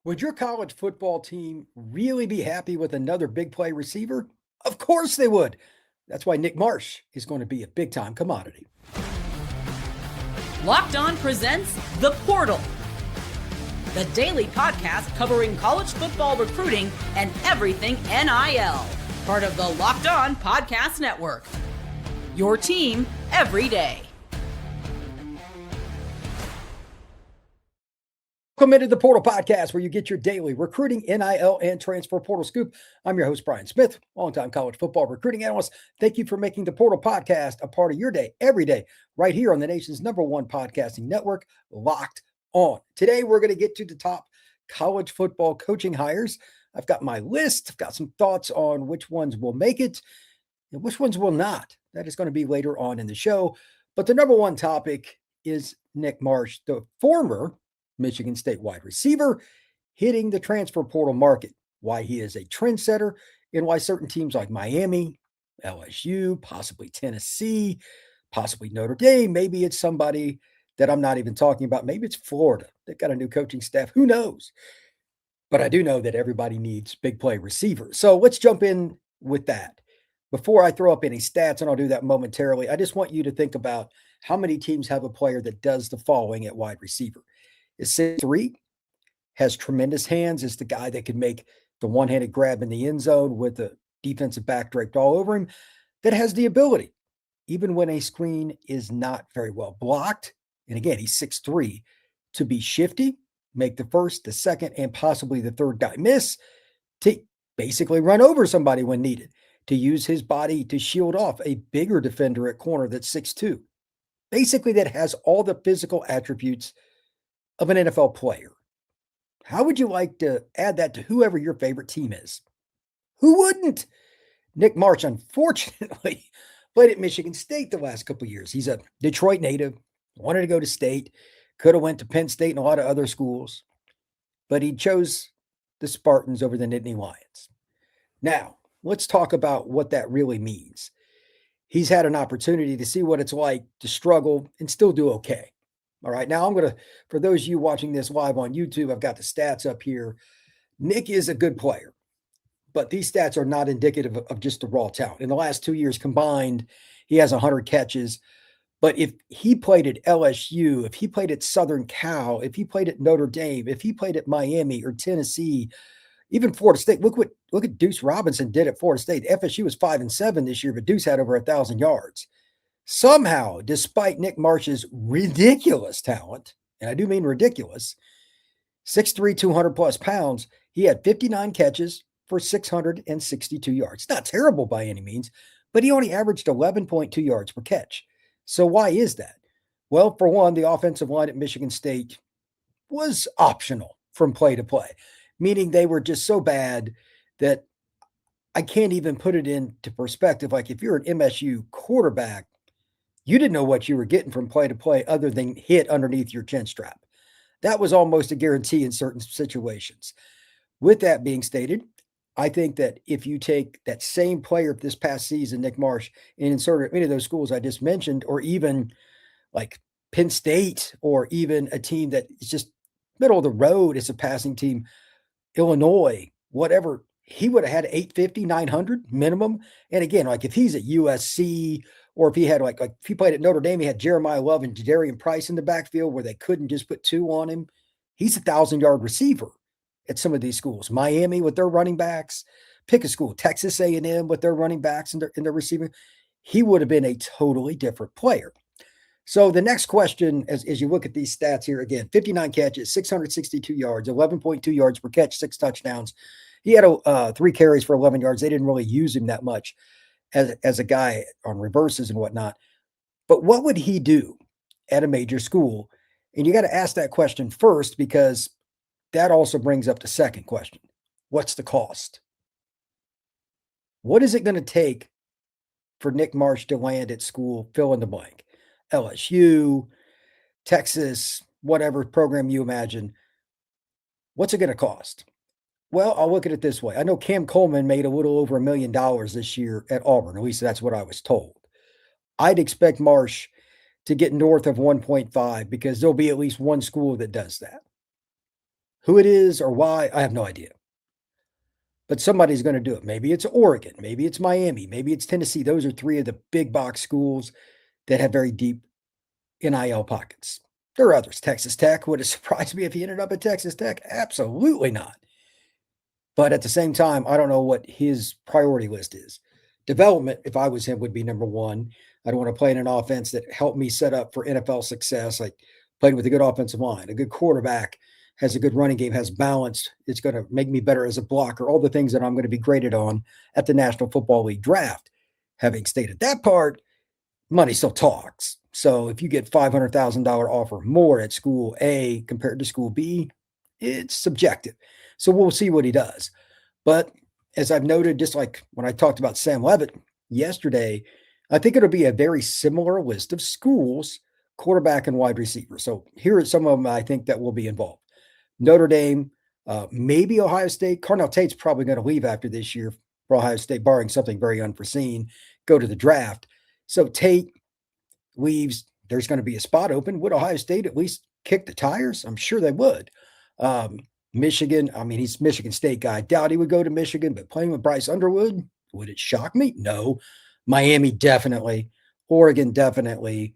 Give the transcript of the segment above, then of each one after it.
Would your college football team really be happy with another big play receiver? Of course they would. That's why Nick Marsh is going to be a big time commodity. Locked On presents The Portal, the daily podcast covering college football recruiting and everything NIL. Part of the Locked On Podcast Network. Your team every day. Welcome into the Portal Podcast, where you get your daily recruiting, NIL, and transfer portal scoop. I'm your host, Brian Smith, longtime college football recruiting analyst. Thank you for making the Portal Podcast a part of your day, every day, right here on the nation's #1 podcasting network, Locked On. Today, we're going to get to the top college football coaching hires. I've got my list. I've got some thoughts on which ones will make it and which ones will not. That is going to be later on in the show. But the #1 topic is Nick Marsh, the former Michigan State wide receiver, hitting the transfer portal market, why he is a trendsetter, and why certain teams like Miami, LSU, possibly Tennessee, possibly Notre Dame, maybe it's somebody that I'm not even talking about. Maybe it's Florida. They've got a new coaching staff. Who knows? But I do know that everybody needs big play receivers. So let's jump in with that. Before I throw up any stats, and I'll do that momentarily, I just want you to think about how many teams have a player that does the following at wide receiver. Is 6'3", has tremendous hands, is the guy that can make the one-handed grab in the end zone with the defensive back draped all over him, that has the ability, even when a screen is not very well blocked, and again, he's 6'3", to be shifty, make the first, the second, and possibly the third guy miss, to basically run over somebody when needed, to use his body to shield off a bigger defender at corner that's 6'2". Basically, that has all the physical attributes of an NFL player. How would you like to add that to whoever your favorite team is? Who wouldn't? Nick Marsh, unfortunately, played at Michigan State the last couple of years. He's a Detroit native, wanted to go to state, could have went to Penn State and a lot of other schools, but he chose the Spartans over the Nittany Lions. Now, let's talk about what that really means. He's had an opportunity to see what it's like to struggle and still do okay. All right, now I'm going to, for those of you watching this live on YouTube, I've got the stats up here. Nick is a good player, but these stats are not indicative of just the raw talent. In the last 2 years combined, he has 100 catches. But if he played at LSU, if he played at Southern Cal, if he played at Notre Dame, if he played at Miami or Tennessee, even Florida State, look at Deuce Robinson did at Florida State. FSU was 5-7 this year, but Deuce had over 1,000 yards. Somehow, despite Nick Marsh's ridiculous talent, and I do mean ridiculous, 6'3", 200 plus pounds, he had 59 catches for 662 yards. Not terrible by any means, but he only averaged 11.2 yards per catch. So why is that? Well, for one, the offensive line at Michigan State was optional from play to play, meaning they were just so bad that I can't even put it into perspective. Like if you're an MSU quarterback, you didn't know what you were getting from play to play other than hit underneath your chin strap. That was almost a guarantee in certain situations. With that being stated, I think that if you take that same player this past season, Nick Marsh, and insert it in any of those schools I just mentioned, or even like Penn State, or even a team that is just middle of the road as a passing team, Illinois, whatever, he would have had 850, 900 minimum. And again, like if he's at USC, or if he had like if he played at Notre Dame, he had Jeremiah Love and Jadarian Price in the backfield where they couldn't just put two on him. He's a 1,000-yard receiver at some of these schools. Miami with their running backs, pick a school, Texas A&M with their running backs and their receiving. He would have been a totally different player. So the next question, as you look at these stats here, again, 59 catches, 662 yards, 11.2 yards per catch, 6 touchdowns. He had 3 carries for 11 yards. They didn't really use him that much as a guy on reverses and whatnot. But what would he do at a major school? And you got to ask that question first, because that also brings up the second question. What's the cost? What is it going to take for Nick Marsh to land at school, fill in the blank? LSU, Texas, whatever program you imagine. What's it going to cost? Well, I'll look at it this way. I know Cam Coleman made a little over $1 million this year at Auburn. At least that's what I was told. I'd expect Marsh to get north of 1.5 because there'll be at least one school that does that. Who it is or why, I have no idea. But somebody's going to do it. Maybe it's Oregon. Maybe it's Miami. Maybe it's Tennessee. Those are three of the big box schools that have very deep NIL pockets. There are others. Texas Tech. Would it surprise me if he ended up at Texas Tech? Absolutely not. But at the same time, I don't know what his priority list is. Development, if I was him, would be number one. I don't want to play in an offense that helped me set up for NFL success, like playing with a good offensive line, a good quarterback, has a good running game, has balance. It's going to make me better as a blocker, all the things that I'm going to be graded on at the National Football League draft. Having stated that part, money still talks. So if you get $500,000 offer more at school A compared to school B, it's subjective. So we'll see what he does. But as I've noted, just like when I talked about Sam Levitt yesterday, I think it'll be a very similar list of schools, quarterback and wide receiver. So here are some of them I think that will be involved. Notre Dame, maybe Ohio State. Carnell Tate's probably going to leave after this year for Ohio State, barring something very unforeseen, go to the draft. So Tate leaves. There's going to be a spot open. Would Ohio State at least kick the tires? I'm sure they would. Michigan, I mean, he's Michigan State guy. I doubt he would go to Michigan, but playing with Bryce Underwood, would it shock me? No. Miami, definitely. Oregon, definitely.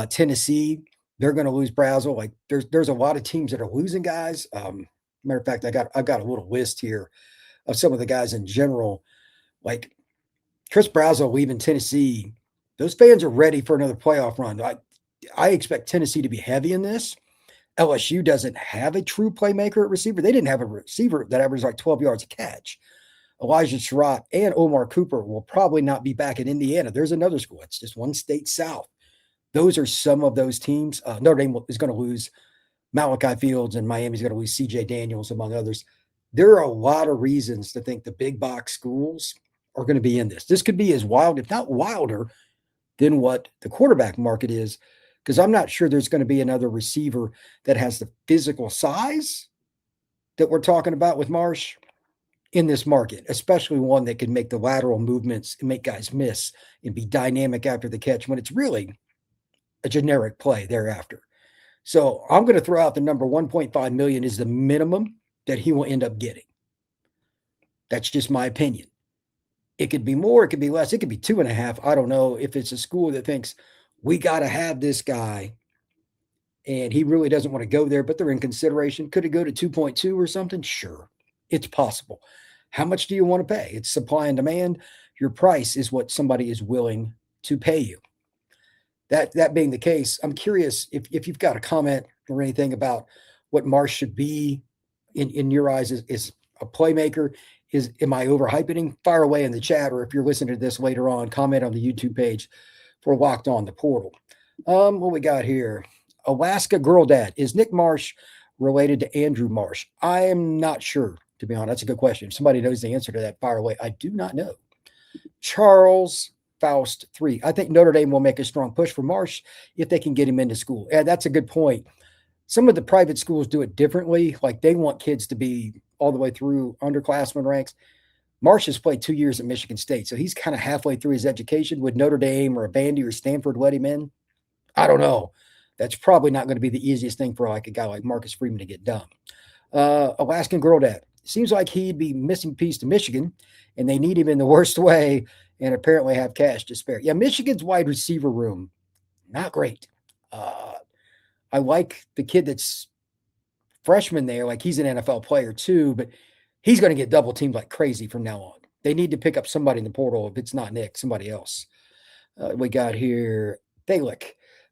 Tennessee, they're going to lose Brazel. Like there's a lot of teams that are losing guys. Matter of fact, I've got a little list here of some of the guys in general. Like Chris Brazel leaving Tennessee. Those fans are ready for another playoff run. I expect Tennessee to be heavy in this. LSU doesn't have a true playmaker at receiver. They didn't have a receiver that averaged like 12 yards a catch. Elijah Surratt and Omar Cooper will probably not be back in Indiana. There's another school. It's just one state south. Those are some of those teams. Notre Dame is going to lose Malachi Fields, and Miami's going to lose C.J. Daniels, among others. There are a lot of reasons to think the big box schools are going to be in this. This could be as wild, if not wilder, than what the quarterback market is, because I'm not sure there's going to be another receiver that has the physical size that we're talking about with Marsh in this market, especially one that can make the lateral movements and make guys miss and be dynamic after the catch when it's really a generic play thereafter. So I'm going to throw out the number 1.5 million is the minimum that he will end up getting. That's just my opinion. It could be more, it could be less, it could be 2.5. I don't know if it's a school that thinks we got to have this guy and he really doesn't want to go there, but they're in consideration. Could it go to 2.2 or something? Sure, it's possible. How much do you want to pay? It's supply and demand. Your price is what somebody is willing to pay you. That being the case, I'm curious if you've got a comment or anything about what Marsh should be in your eyes is a playmaker. Am I overhyping? Fire away in the chat, or if you're listening to this later on, comment on the YouTube page for Locked On the Portal. What we got here? Alaska Girl Dad. Is Nick Marsh related to Andrew Marsh? I am not sure, to be honest. That's a good question. If somebody knows the answer to that, fire away. I do not know. Charles Faust 3. I think Notre Dame will make a strong push for Marsh if they can get him into school. Yeah, that's a good point. Some of the private schools do it differently. Like they want kids to be all the way through underclassmen ranks. Marsh has played 2 years at Michigan State, so he's kind of halfway through his education. Would Notre Dame or a Vandy or Stanford let him in? I don't know. That's probably not going to be the easiest thing for like a guy like Marcus Freeman to get done. Alaskan Girl Dad. Seems like he'd be missing piece to Michigan, and they need him in the worst way and apparently have cash to spare. Yeah, Michigan's wide receiver room, not great. I like the kid that's freshman there. Like he's an NFL player too, but he's going to get double teamed like crazy from now on. They need to pick up somebody in the portal. If it's not Nick, somebody else. We got here, Thalick.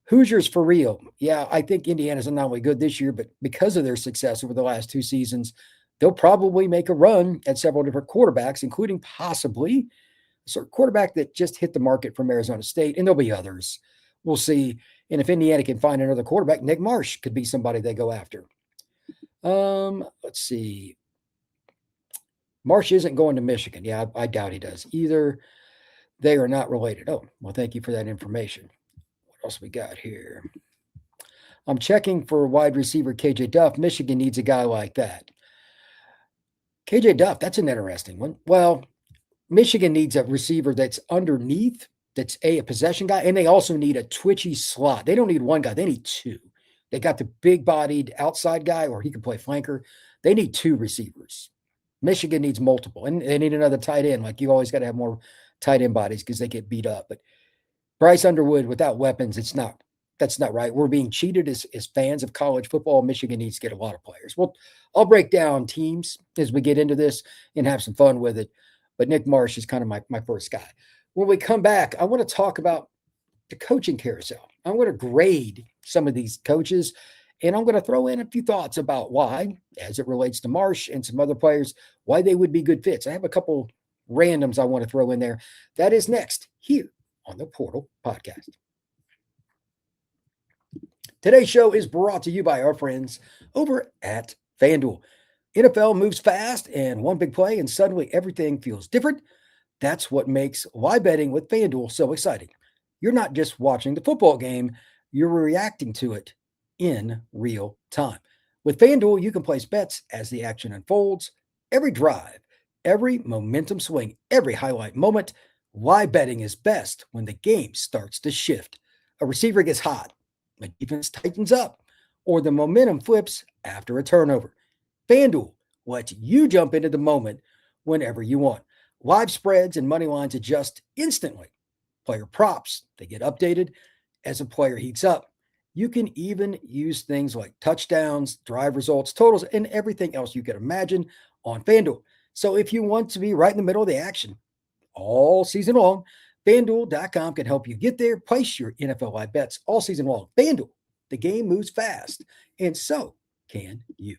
Hoosiers for real. Yeah, I think Indiana's not only good this year, but because of their success over the last 2 seasons, they'll probably make a run at several different quarterbacks, including possibly a certain quarterback that just hit the market from Arizona State, and there'll be others. We'll see. And if Indiana can find another quarterback, Nick Marsh could be somebody they go after. Let's see. Marsh isn't going to Michigan. Yeah, I doubt he does either. They are not related. Oh, well, thank you for that information. What else we got here? I'm checking for wide receiver KJ Duff. Michigan needs a guy like that. KJ Duff, that's an interesting one. Well, Michigan needs a receiver that's underneath, that's a possession guy, and they also need a twitchy slot. They don't need one guy. They need two. They got the big-bodied outside guy, or he can play flanker. They need 2 receivers. Michigan needs multiple, and they need another tight end. Like, you always got to have more tight end bodies because they get beat up. But Bryce Underwood without weapons, that's not right. We're being cheated as fans of college football. Michigan needs to get a lot of players. Well, I'll break down teams as we get into this and have some fun with it. But Nick Marsh is kind of my first guy. When we come back, I want to talk about the coaching carousel. I'm going to grade some of these coaches, and I'm going to throw in a few thoughts about why, as it relates to Marsh and some other players, why they would be good fits. I have a couple randoms I want to throw in there. That is next here on the Portal Podcast. Today's show is brought to you by our friends over at FanDuel. NFL moves fast, and one big play, and suddenly everything feels different. That's what makes live betting with FanDuel so exciting. You're not just watching the football game, you're reacting to it in real time. With FanDuel, you can place bets as the action unfolds. Every drive, every momentum swing, every highlight moment. Live betting is best when the game starts to shift. A receiver gets hot, the defense tightens up, or the momentum flips after a turnover. FanDuel lets you jump into the moment whenever you want. Live spreads and money lines adjust instantly. Player props, they get updated as a player heats up. You can even use things like touchdowns, drive results, totals, and everything else you can imagine on FanDuel. So if you want to be right in the middle of the action all season long, FanDuel.com can help you get there. Place your NFL live bets all season long. FanDuel, the game moves fast, and so can you.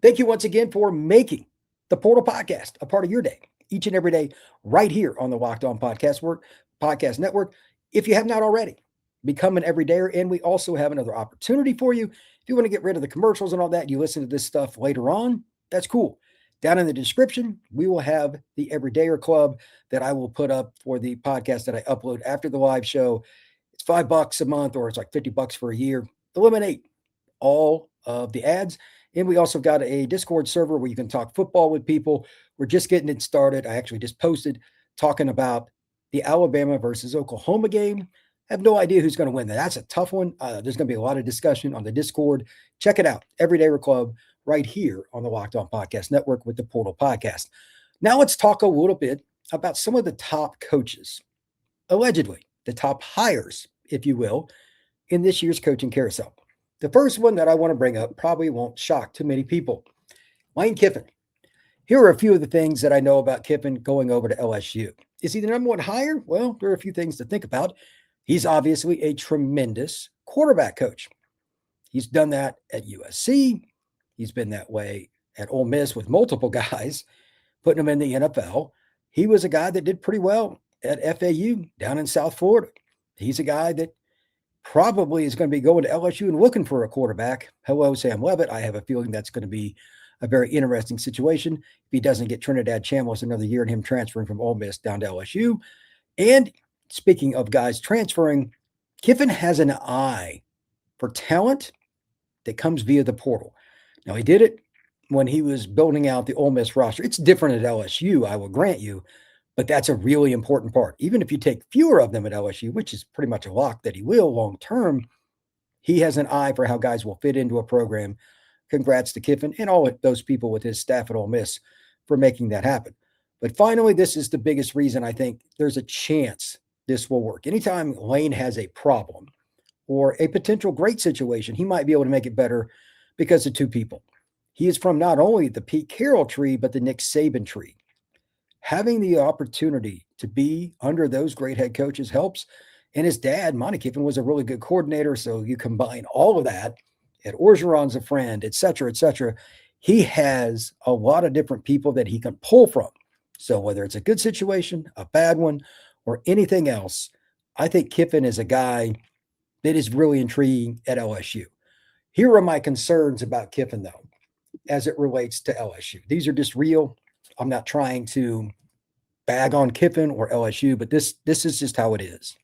Thank you once again for making the Portal Podcast a part of your day, each and every day, right here on the Locked On Podcast Network. If you have not already, become an everydayer, and we also have another opportunity for you. If you want to get rid of the commercials and all that, you listen to this stuff later on, that's cool. Down in the description, we will have the Everydayer Club that I will put up for the podcast that I upload after the live show. It's $5 a month, or it's like $50 for a year. Eliminate all of the ads. And we also got a Discord server where you can talk football with people. We're just getting it started. I actually just posted talking about the Alabama versus Oklahoma game. I have no idea who's going to win that. That's a tough one. There's going to be a lot of discussion on the Discord. Check it out. Everydayer Club right here on the Locked On Podcast Network with the Portal Podcast. Now let's talk a little bit about some of the top coaches, allegedly the top hires, if you will, in this year's coaching carousel. The first one that I want to bring up probably won't shock too many people. Lane Kiffin. Here are a few of the things that I know about Kiffin going over to LSU. Is he the number one hire? Well, there are a few things to think about. He's obviously a tremendous quarterback coach. He's done that at USC. He's been that way at Ole Miss with multiple guys, putting them in the NFL. He was a guy that did pretty well at FAU down in South Florida. He's a guy that probably is going to be going to LSU and looking for a quarterback. Hello, Sam Levitt. I have a feeling that's going to be a very interesting situation if he doesn't get Trinidad Chambliss another year and him transferring from Ole Miss down to LSU. And speaking of guys transferring, Kiffin has an eye for talent that comes via the portal. Now, he did it when he was building out the Ole Miss roster. It's different at LSU, I will grant you, but that's a really important part. Even if you take fewer of them at LSU, which is pretty much a lock that he will long term, he has an eye for how guys will fit into a program. Congrats to Kiffin and all of those people with his staff at Ole Miss for making that happen. But finally, this is the biggest reason I think there's a chance this will work. Anytime Lane has a problem or a potential great situation, he might be able to make it better because of two people. He is from not only the Pete Carroll tree, but the Nick Saban tree. Having the opportunity to be under those great head coaches helps. And his dad, Monty Kiffin, was a really good coordinator. So you combine all of that, at Orgeron's a friend, et cetera, et cetera. He has a lot of different people that he can pull from. So whether it's a good situation, a bad one, or anything else, I think Kiffin is a guy that is really intriguing at LSU. Here are my concerns about Kiffin, though, as it relates to LSU. These are just real. I'm not trying to bag on Kiffin or LSU, but this is just how it is.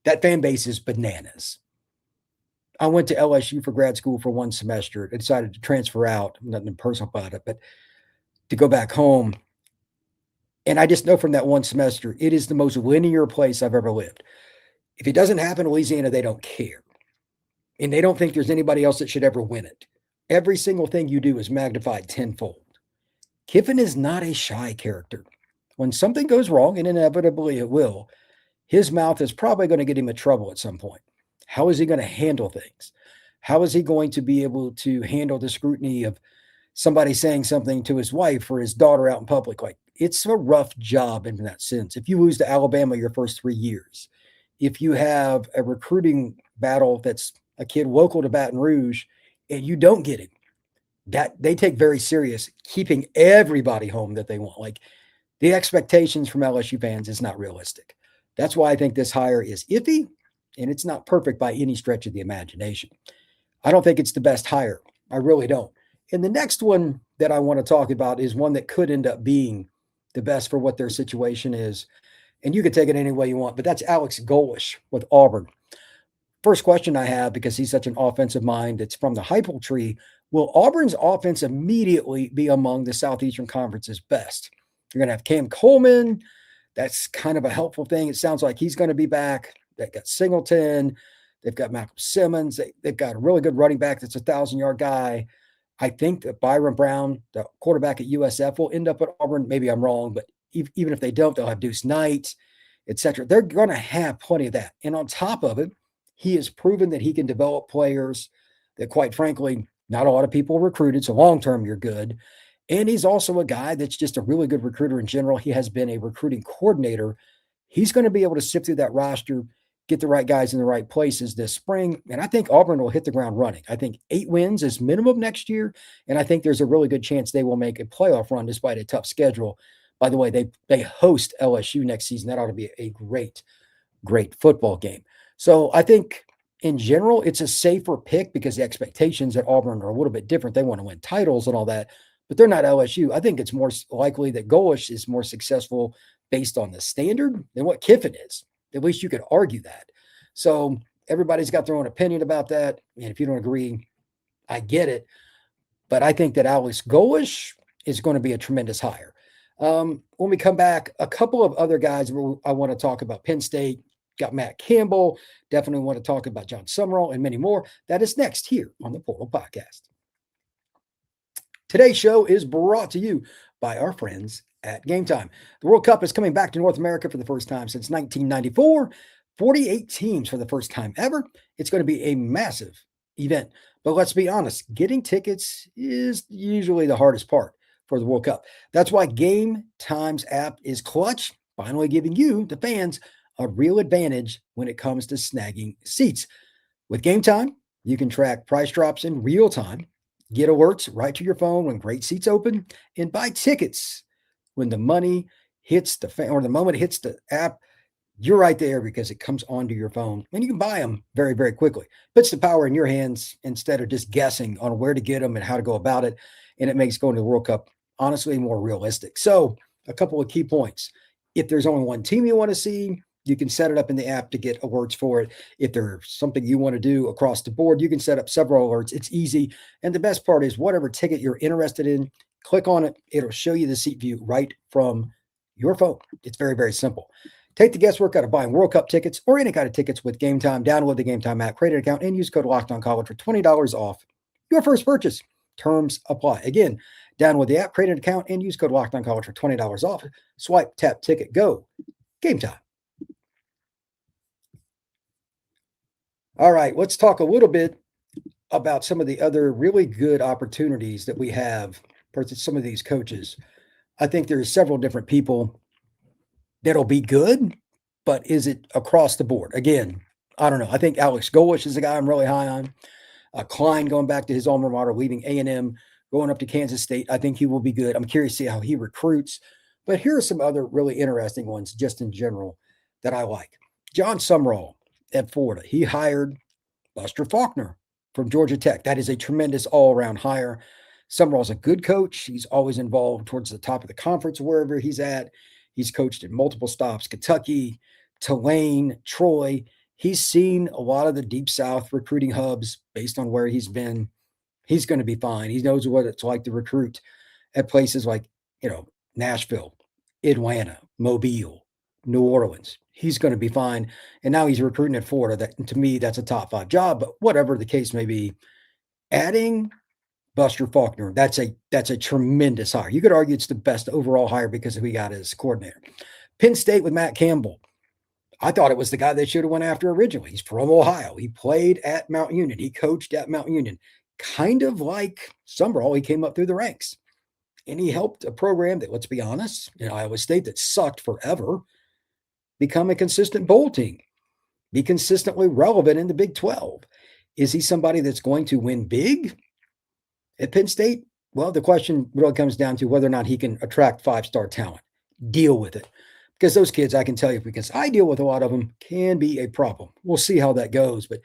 That fan base is bananas. I went to LSU for grad school for one semester. I decided to transfer out, nothing personal about it, but to go back home. And I just know from that one semester, it is the most linear place I've ever lived. If it doesn't happen in Louisiana, they don't care. and they don't think there's anybody else that should ever win it. Every single thing you do is magnified tenfold. Kiffin is not a shy character. When something goes wrong, and inevitably it will, his mouth is probably going to get him in trouble at some point. How is he going to handle things? How is he going to be able to handle the scrutiny of somebody saying something to his wife or his daughter out in public? Like, it's a rough job in that sense. If you lose to Alabama your first 3 years, if you have a recruiting battle that's a kid local to Baton Rouge and you don't get him, that they take very serious keeping everybody home that they want. Like, the expectations from LSU fans is not realistic. That's why I think this hire is iffy, and it's not perfect by any stretch of the imagination. I don't think it's the best hire. I really don't. And the next one that I want to talk about is one that could end up being the best for what their situation is. And you could take it any way you want, but that's Alex Golesh with Auburn. First question I have, because he's such an offensive mind that's from the Heupel tree, will Auburn's offense immediately be among the Southeastern Conference's best? You're going to have Cam Coleman. That's kind of a helpful thing. It sounds like he's going to be back. They've got Singleton. They've got Malcolm Simmons. They've got a really good running back that's a 1,000-yard guy. I think that Byron Brown, the quarterback at USF, will end up at Auburn. Maybe I'm wrong, but even if they don't, they'll have Deuce Knight, etc. They're going to have plenty of that. And on top of it, he has proven that he can develop players that, quite frankly, not a lot of people recruited. So long-term, you're good. And he's also a guy that's just a really good recruiter in general. He has been a recruiting coordinator. He's going to be able to sift through that roster, get the right guys in the right places this spring. And I think Auburn will hit the ground running. I think 8 wins is minimum next year. And I think there's a really good chance they will make a playoff run despite a tough schedule. By the way, they host LSU next season. That ought to be a great, great football game. So I think in general, it's a safer pick because the expectations at Auburn are a little bit different. They want to win titles and all that, but they're not LSU. I think it's more likely that Golesh is more successful based on the standard than what Kiffin is. At least you could argue that. So everybody's got their own opinion about that. And if you don't agree, I get it. But I think that Alex Golesh is going to be a tremendous hire. When we come back, a couple of other guys I want to talk about. Penn State got Matt Campbell. Definitely want to talk about John Summerall and many more. That is next here on the Portal Podcast. Today's show is brought to you by our friends at Game Time. The World Cup is coming back to North America for the first time since 1994. 48 teams for the first time ever. It's going to be a massive event. But let's be honest, getting tickets is usually the hardest part for the World Cup. That's why Game Time's app is clutch, finally giving you, the fans, a real advantage when it comes to snagging seats. With Game Time, you can track price drops in real time, get alerts right to your phone when great seats open, and buy tickets when the money hits the fan or the moment it hits the app. You're right there because it comes onto your phone and you can buy them very, very quickly. Puts the power in your hands instead of just guessing on where to get them and how to go about it. And it makes going to the World Cup honestly more realistic. So a couple of key points. If there's only one team you want to see, you can set it up in the app to get alerts for it. If there's something you want to do across the board, you can set up several alerts. It's easy. And the best part is whatever ticket you're interested in, click on it. It'll show you the seat view right from your phone. It's very, very simple. Take the guesswork out of buying World Cup tickets or any kind of tickets with Game Time. Download the Game Time app, create an account, and use code LOCKEDONCollege for $20 off your first purchase. Terms apply. Again, download the app, create an account, and use code LOCKEDONCollege for $20 off. Swipe, tap, ticket, go. Game Time. All right, let's talk a little bit about some of the other really good opportunities that we have for some of these coaches. I think there's several different people that'll be good, but is it across the board? Again, I don't know. I think Alex Golesh is a guy I'm really high on. Klein going back to his alma mater, leaving A&M, going up to Kansas State. I think he will be good. I'm curious to see how he recruits. But here are some other really interesting ones just in general that I like. John Summerall at Florida. He hired Buster Faulkner from Georgia Tech. That is a tremendous all-around hire. Summerall's a good coach. He's always involved towards the top of the conference, wherever he's at. He's coached at multiple stops, Kentucky, Tulane, Troy. He's seen a lot of the Deep South recruiting hubs based on where he's been. He's going to be fine. He knows what it's like to recruit at places like, Nashville, Atlanta, Mobile, New Orleans. He's going to be fine. And now he's recruiting at Florida. That, to me, that's a top 5 job. But whatever the case may be, adding Buster Faulkner, that's a tremendous hire. You could argue it's the best overall hire because we got as coordinator. Penn State with Matt Campbell. I thought it was the guy they should have went after originally. He's from Ohio. He played at Mount Union. He coached at Mount Union. Kind of like Summerall, he came up through the ranks. And he helped a program that, let's be honest, in Iowa State that sucked forever, become a consistent bowl team, be consistently relevant in the Big 12. Is he somebody that's going to win big at Penn State? Well, the question really comes down to whether or not he can attract 5-star talent, deal with it. Because those kids, I can tell you, because I deal with a lot of them, can be a problem. We'll see how that goes. But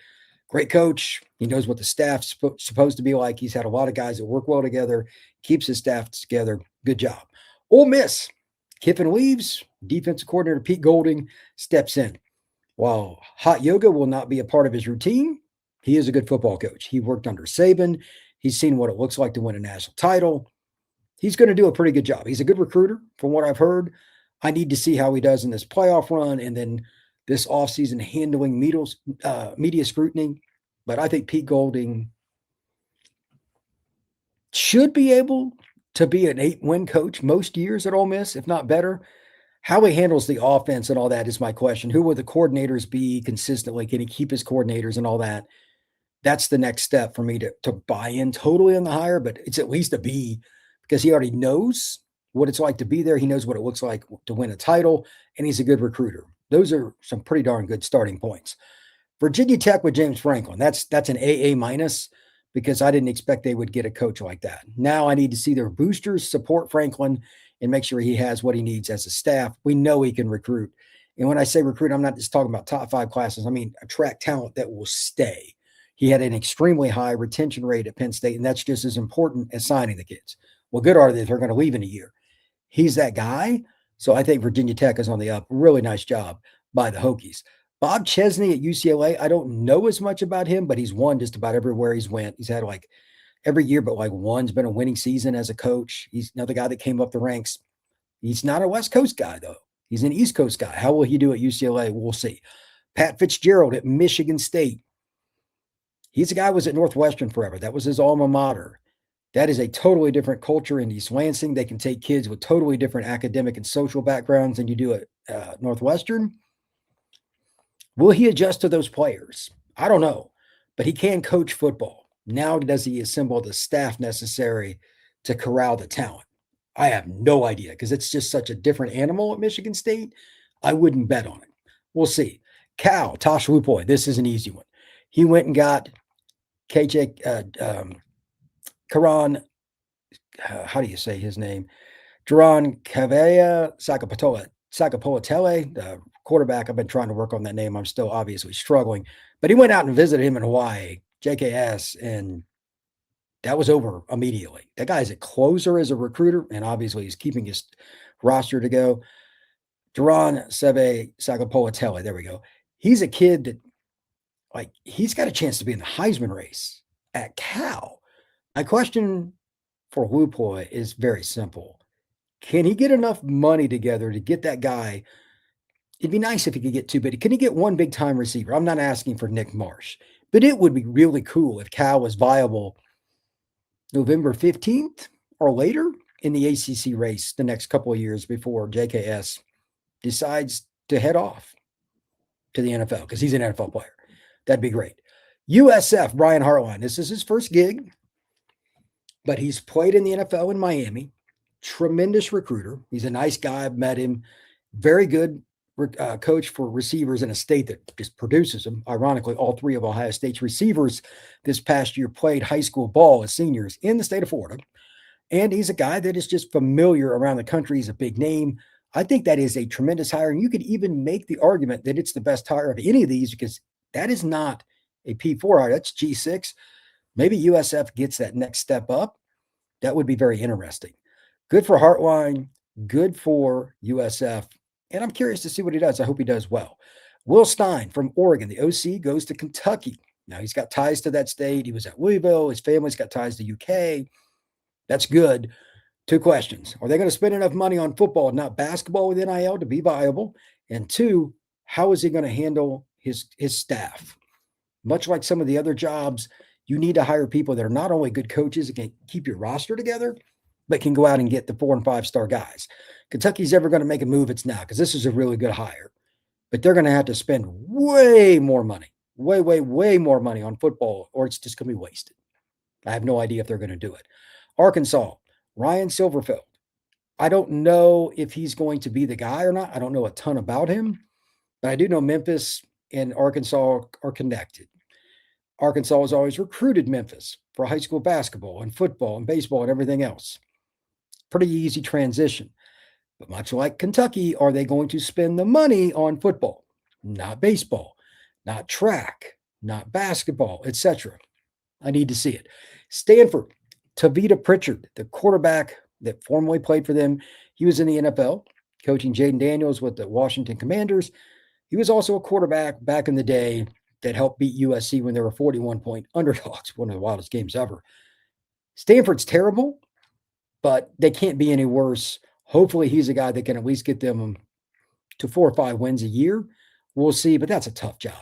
great coach. He knows what the staff's supposed to be like. He's had a lot of guys that work well together, keeps his staff together. Good job. Ole Miss. Kiffin leaves. Defensive coordinator Pete Golding steps in. While hot yoga will not be a part of his routine, he is a good football coach. He worked under Saban. He's seen what it looks like to win a national title. He's going to do a pretty good job. He's a good recruiter, from what I've heard. I need to see how he does in this playoff run and then this offseason handling media scrutiny. But I think Pete Golding should be able to be an 8-win coach most years at Ole Miss, if not better. How he handles the offense and all that is my question. Who will the coordinators be consistently? Can he keep his coordinators and all that? That's the next step for me to buy in totally on the hire, but it's at least a B because he already knows what it's like to be there. He knows what it looks like to win a title, and he's a good recruiter. Those are some pretty darn good starting points. Virginia Tech with James Franklin, that's an AA minus because I didn't expect they would get a coach like that. Now I need to see their boosters support Franklin and make sure he has what he needs as a staff. We know he can recruit. And when I say recruit, I'm not just talking about top 5 classes. I mean, attract talent that will stay. He had an extremely high retention rate at Penn State, and that's just as important as signing the kids. Well, good are they if they're going to leave in a year. He's that guy. So I think Virginia Tech is on the up. Really nice job by the Hokies. Bob Chesney at UCLA, I don't know as much about him, but he's won just about everywhere he's went. He's had like every year, but like one's been a winning season as a coach. He's another guy that came up the ranks. He's not a West Coast guy, though. He's an East Coast guy. How will he do at UCLA? We'll see. Pat Fitzgerald at Michigan State. He's a guy who was at Northwestern forever. That was his alma mater. That is a totally different culture in East Lansing. They can take kids with totally different academic and social backgrounds than you do at Northwestern. Will he adjust to those players? I don't know, but he can coach football. Now does he assemble the staff necessary to corral the talent? I have no idea because it's just such a different animal at Michigan State. I wouldn't bet on it. We'll see. Cal, Tosh Lupoy, this is an easy one. He went and got Karan, how do you say his name? Duran Cavea Sakapoatele, the quarterback. I've been trying to work on that name. I'm still obviously struggling. But he went out and visited him in Hawaii, JKS, and that was over immediately. That guy's a closer as a recruiter, and obviously he's keeping his roster to go. Duran Seve Sakapoatele, there we go. He's a kid that, like, he's got a chance to be in the Heisman race at Cal. My question for Lupoy is very simple. Can he get enough money together to get that guy? It'd be nice if he could get 2, but can he get one big-time receiver? I'm not asking for Nick Marsh, but it would be really cool if Cal was viable November 15th or later in the ACC race the next couple of years before JKS decides to head off to the NFL because he's an NFL player. That'd be great. USF, Brian Hartline. This is his first gig, but he's played in the NFL in Miami. Tremendous recruiter. He's a nice guy. I've met him. Very good coach for receivers in a state that just produces them. Ironically, all 3 of Ohio State's receivers this past year played high school ball as seniors in the state of Florida. And he's a guy that is just familiar around the country. He's a big name. I think that is a tremendous hire. And you could even make the argument that it's the best hire of any of these because that is not a P4 hire. That's G6. Maybe USF gets that next step up. That would be very interesting. Good for Hartline. Good for USF. And I'm curious to see what he does. I hope he does well. Will Stein from Oregon, the OC, goes to Kentucky. Now, he's got ties to that state. He was at Louisville. His family's got ties to UK. That's good. 2 questions. Are they going to spend enough money on football and not basketball with NIL to be viable? And 2, How is he going to handle his staff? Much like some of the other jobs, you need to hire people that are not only good coaches and can keep your roster together, but can go out and get the 4 and 5-star guys. Kentucky's ever going to make a move, it's now, because this is a really good hire. But they're going to have to spend way more money, way more money on football, or it's just going to be wasted. I have no idea if they're going to do it. Arkansas, Ryan Silverfeld. I don't know if he's going to be the guy or not. I don't know a ton about him, but I do know Memphis and Arkansas are connected. Arkansas has always recruited Memphis for high school basketball and football and baseball and everything else. Pretty easy transition. But much like Kentucky, are they going to spend the money on football? Not baseball, not track, not basketball, etc. I need to see it. Stanford, Tavita Pritchard, the quarterback that formerly played for them. He was in the NFL, coaching Jaden Daniels with the Washington Commanders. He was also a quarterback back in the day that helped beat USC when they were 41-point underdogs, one of the wildest games ever. Stanford's terrible, but they can't be any worse. Hopefully he's a guy that can at least get them to 4 or 5 wins a year. We'll see, but that's a tough job.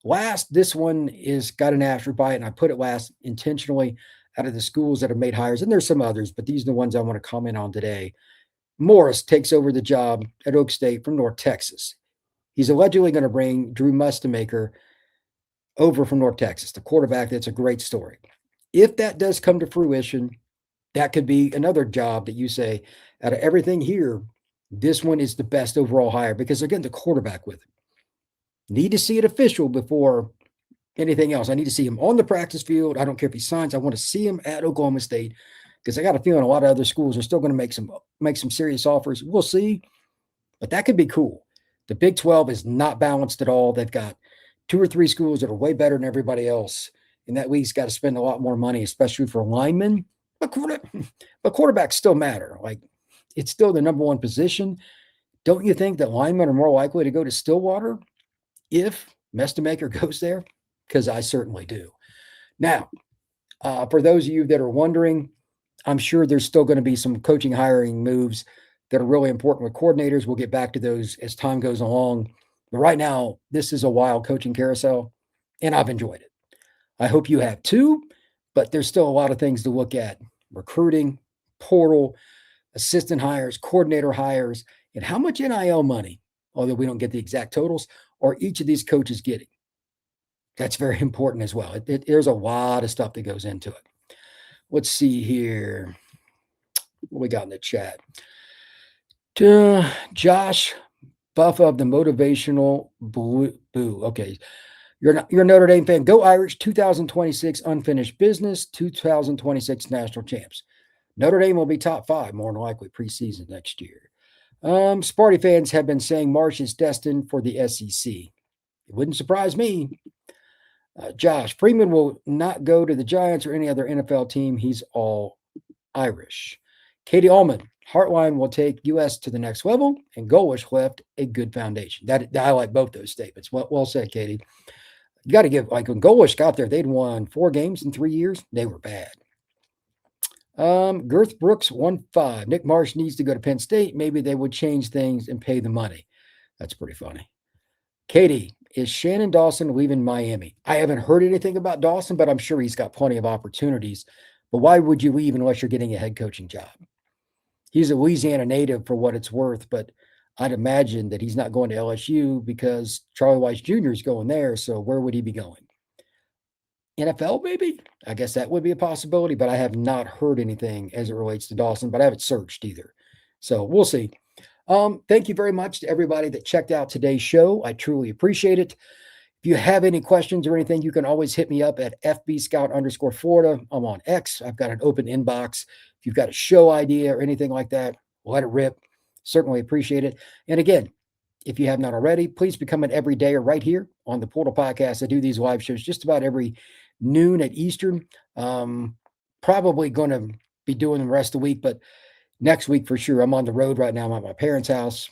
Last, this one is got an asterisk by it, and I put it last intentionally out of the schools that have made hires, and there's some others, but these are the ones I want to comment on today. Morris takes over the job at Oak State from North Texas. He's allegedly going to bring Drew Mustamaker over from North Texas, the quarterback. That's a great story. If that does come to fruition, that could be another job that you say, out of everything here, this one is the best overall hire because they're getting the quarterback with him. Need to see it official before anything else. I need to see him on the practice field. I don't care if he signs. I want to see him at Oklahoma State because I got a feeling a lot of other schools are still going to make some serious offers. We'll see, but that could be cool. The Big 12 is not balanced at all. They've got 2 or 3 schools that are way better than everybody else, and that league's got to spend a lot more money, especially for linemen. But quarterbacks still matter. Like, it's still the number one position. Don't you think that linemen are more likely to go to Stillwater if Mestamaker goes there? Because I certainly do. Now, for those of you that are wondering, I'm sure there's still going to be some coaching hiring moves that are really important with coordinators. We'll get back to those as time goes along. But right now, this is a wild coaching carousel, and I've enjoyed it. I hope you have too, but there's still a lot of things to look at. Recruiting, portal, assistant hires, coordinator hires, and how much NIL money, although we don't get the exact totals, are each of these coaches getting. That's very important as well. There's a lot of stuff that goes into it. Let's see here. What we got in the chat? Josh Buffa of the Motivational Boo. Okay. You're a Notre Dame fan. Go Irish. 2026 unfinished business. 2026 national champs. Notre Dame will be top 5, more than likely, preseason next year. Sparty fans have been saying Marsh is destined for the SEC. It wouldn't surprise me. Josh, Freeman will not go to the Giants or any other NFL team. He's all Irish. Katie Allman, Heartline will take U.S. to the next level, and Golesh left a good foundation. I like both those statements. Well said, Katie. You got to give, like when Golesh got there, they'd won 4 games in 3 years. They were bad. Girth Brooks 1-5. Nick Marsh needs to go to Penn State. Maybe they would change things and pay the money. That's pretty funny. Katie, is Shannon Dawson leaving Miami? I haven't heard anything about Dawson, but I'm sure he's got plenty of opportunities. But why would you leave unless you're getting a head coaching job? He's a Louisiana native for what it's worth, but I'd imagine that he's not going to LSU because Charlie Weiss Jr. is going there. So where would he be going? NFL, maybe? I guess that would be a possibility, but I have not heard anything as it relates to Dawson, but I haven't searched either. So we'll see. Thank you very much to everybody that checked out today's show. I truly appreciate it. If you have any questions or anything, you can always hit me up at FBScout_Florida. I'm on X. I've got an open inbox. If you've got a show idea or anything like that, let it rip. Certainly appreciate it. And again, if you have not already, please become an everydayer right here on the Portal Podcast. I do these live shows just about every noon at Eastern. Probably going to be doing them the rest of the week, but next week for sure. I'm on the road right now. I'm at my parents' house.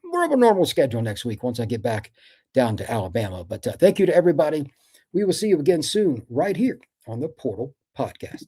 We're on a normal schedule next week once I get back down to Alabama. But thank you to everybody. We will see you again soon right here on the Portal Podcast.